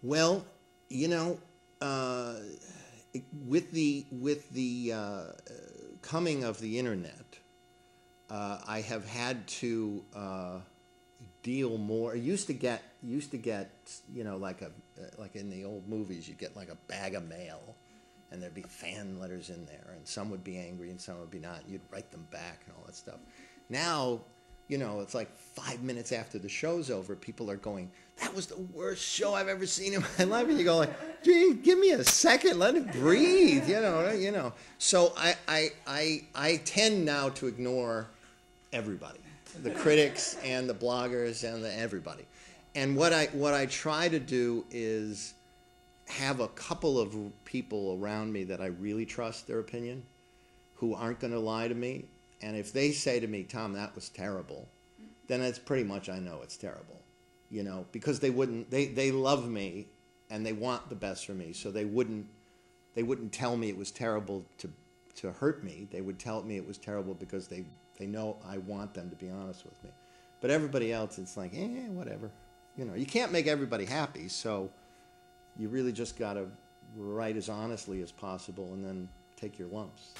Well, you know, uh, with the coming of the internet, I have had to deal more. I used to get like like in the old movies, you get like a bag of mail, and there'd be fan letters in there, and some would be angry and some would be not. You'd write them back and all that stuff. Now, it's like 5 minutes after the show's over, people are going, "That was the worst show I've ever seen in my life," and you go like, "Gee, give me a second, let it breathe," So I tend now to ignore everybody, the critics and the bloggers and everybody. And what I try to do is have a couple of people around me that I really trust their opinion, who aren't going to lie to me. And if they say to me, "Tom, that was terrible," then it's pretty much I know it's terrible, because they love me and they want the best for me, so they wouldn't tell me it was terrible to hurt me. They would tell me it was terrible because they know I want them to be honest with me. But everybody else, it's like, whatever. You can't make everybody happy, so you really just got to write as honestly as possible and then take your lumps.